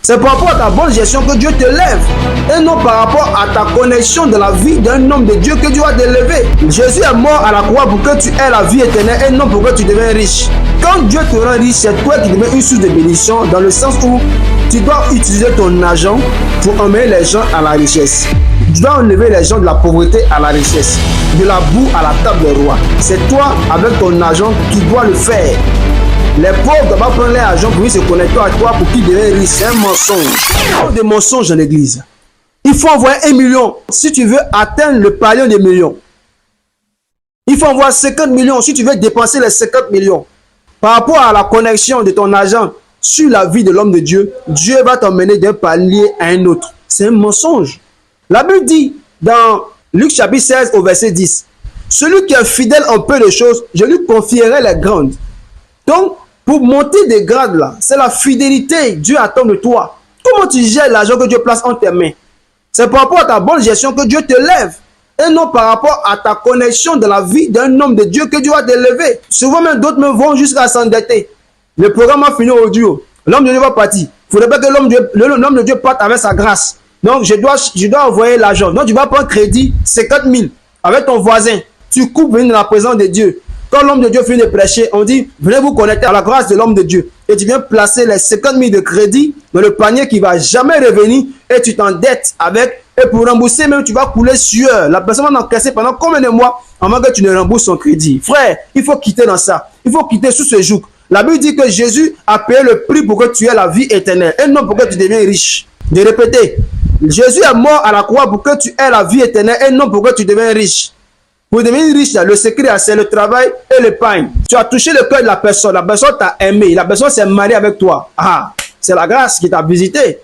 C'est par rapport à ta bonne gestion que Dieu te lève et non par rapport à ta connexion dans la vie d'un homme de Dieu que Dieu va te lever. Jésus est mort à la croix pour que tu aies la vie éternelle et non pour que tu deviennes riche. Quand Dieu te rend riche, c'est toi qui deviens une source de bénédiction dans le sens où tu dois utiliser ton argent pour emmener les gens à la richesse. Tu dois enlever les gens de la pauvreté à la richesse, de la boue à la table des rois. C'est toi, avec ton argent, qui dois le faire. Les pauvres ne doivent pas prendre l'argent pour se connecter à toi pour qu'ils deviennent riches. C'est un mensonge. Il y a des mensonges dans l'église. Il faut envoyer 1 million si tu veux atteindre le palier des millions. Il faut envoyer 50 millions si tu veux dépenser les 50 millions. Par rapport à la connexion de ton argent sur la vie de l'homme de Dieu, Dieu va t'emmener d'un palier à un autre. C'est un mensonge. La Bible dit dans Luc chapitre 16 au verset 10, « Celui qui est fidèle en peu de choses, je lui confierai les grandes. » Donc, pour monter des grades là, c'est la fidélité que Dieu attend de toi. Comment tu gères l'argent que Dieu place en tes mains? C'est par rapport à ta bonne gestion que Dieu te lève. Et non par rapport à ta connexion dans la vie d'un homme de Dieu que Dieu va te lever. Souvent même d'autres me vont jusqu'à s'endetter. Le programme a fini au duo. L'homme de Dieu va partir. Il ne faudrait pas que l'homme de Dieu parte avec sa grâce. Donc je dois envoyer l'argent. Donc tu vas prendre crédit 50 000 avec ton voisin. Tu coupes venir dans la présence de Dieu. Quand l'homme de Dieu finit de prêcher, on dit, venez vous connecter à la grâce de l'homme de Dieu. Et tu viens placer les 50 000 de crédit dans le panier qui ne va jamais revenir et tu t'endettes avec. Et pour rembourser, même tu vas couler sueur. La personne va encaisser pendant combien de mois avant que tu ne rembourses son crédit. Frère, il faut quitter dans ça. Il faut quitter sous ce joug. La Bible dit que Jésus a payé le prix pour que tu aies la vie éternelle et non pour que tu deviennes riche. De répéter, Jésus est mort à la croix pour que tu aies la vie éternelle et non pour que tu deviennes riche. Pour devenir riche, le secret, c'est le travail et l'épargne. Tu as touché le cœur de la personne t'a aimé, la personne s'est mariée avec toi. Ah, c'est la grâce qui t'a visité.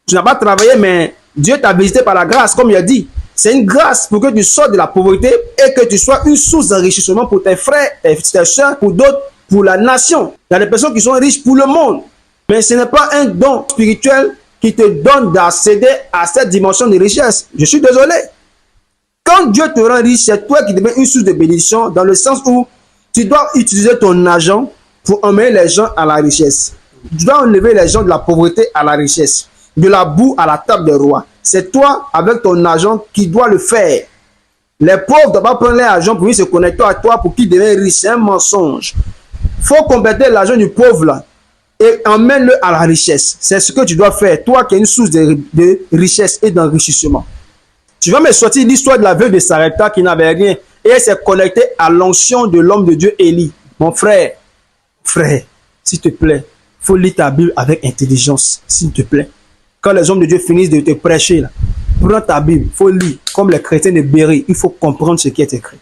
Tu n'as pas travaillé, mais Dieu t'a visité par la grâce, comme il a dit. C'est une grâce pour que tu sortes de la pauvreté et que tu sois une source d'enrichissement pour tes frères, tes soeurs, pour d'autres, pour la nation. Il y a des personnes qui sont riches pour le monde, mais ce n'est pas un don spirituel qui te donne d'accéder à cette dimension de richesse. Je suis désolé. Quand Dieu te rend riche, c'est toi qui deviens une source de bénédiction dans le sens où tu dois utiliser ton argent pour emmener les gens à la richesse. Tu dois enlever les gens de la pauvreté à la richesse, de la boue à la table des rois. C'est toi, avec ton argent, qui dois le faire. Les pauvres ne doivent pas prendre l'argent pour se connecter à toi pour qu'ils deviennent riches. C'est un mensonge. Il faut compléter l'argent du pauvre là et emmène-le à la richesse. C'est ce que tu dois faire, toi qui es une source de richesse et d'enrichissement. Tu vas me sortir l'histoire de la veuve de Sarepta qui n'avait rien et elle s'est connectée à l'onction de l'homme de Dieu Élie. Mon frère, s'il te plaît, il faut lire ta Bible avec intelligence, s'il te plaît. Quand les hommes de Dieu finissent de te prêcher, là, prends ta Bible, il faut lire. Comme les chrétiens de Béry, il faut comprendre ce qui est écrit.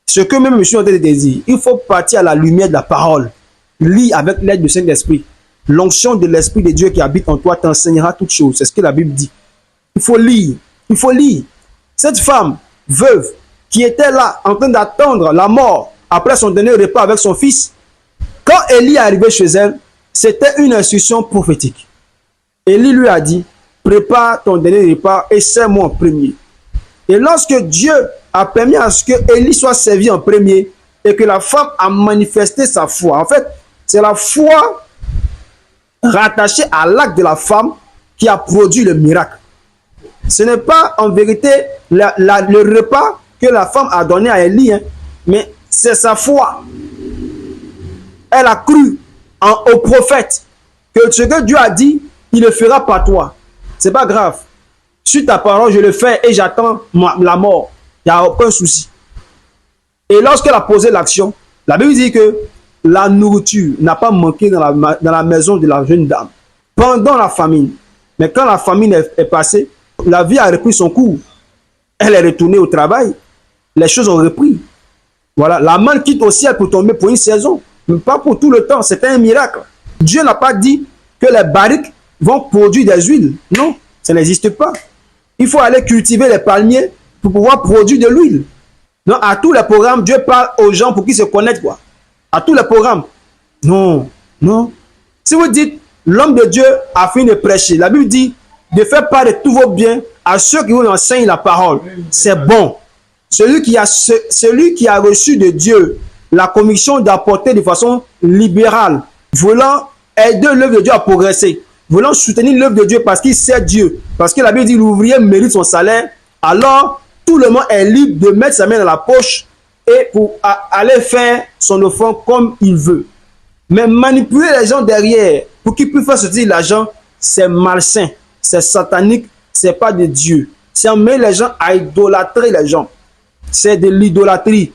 Ce que même je suis en train de dire, il faut partir à la lumière de la parole. Lis avec l'aide du Saint-Esprit. L'onction de l'Esprit de Dieu qui habite en toi t'enseignera toutes choses. C'est ce que la Bible dit. Il faut lire. Il faut lire. Cette femme veuve qui était là en train d'attendre la mort après son dernier repas avec son fils, quand Élie est arrivé chez elle, c'était une instruction prophétique. Élie lui a dit, prépare ton dernier repas et sers-moi en premier. Et lorsque Dieu a permis à ce que Élie soit servi en premier et que la femme a manifesté sa foi, en fait, c'est la foi rattachée à l'acte de la femme qui a produit le miracle. Ce n'est pas en vérité le repas que la femme a donné à Élie, mais c'est sa foi. Elle a cru au prophète que ce que Dieu a dit, il le fera par toi. C'est pas grave. Sur ta parole, je le fais et j'attends la mort. Il n'y a aucun souci. Et lorsqu'elle a posé l'action, la Bible dit que la nourriture n'a pas manqué dans la maison de la jeune dame pendant la famine. Mais quand la famine est passée, la vie a repris son cours. Elle est retournée au travail. Les choses ont repris. Voilà. La manne quitte au ciel pour tomber pour une saison. Mais pas pour tout le temps. C'était un miracle. Dieu n'a pas dit que les barriques vont produire des huiles. Non, ça n'existe pas. Il faut aller cultiver les palmiers pour pouvoir produire de l'huile. Donc, à tous les programmes, Dieu parle aux gens pour qu'ils se connectent, quoi. À tous les programmes. Non, non. Si vous dites, l'homme de Dieu a fini de prêcher, la Bible dit de faire part de tous vos biens à ceux qui vous enseignent la parole. C'est bon. Celui qui a reçu de Dieu la commission d'apporter de façon libérale, voulant aider l'œuvre de Dieu à progresser, voulant soutenir l'œuvre de Dieu parce qu'il sait Dieu, parce que la Bible dit l'ouvrier mérite son salaire, alors tout le monde est libre de mettre sa main dans la poche et pour aller faire son offrande comme il veut. Mais manipuler les gens derrière pour qu'ils puissent faire sortir l'argent, c'est malsain, c'est satanique, c'est pas de Dieu. C'est amener les gens à idolâtrer les gens. C'est de l'idolâtrie.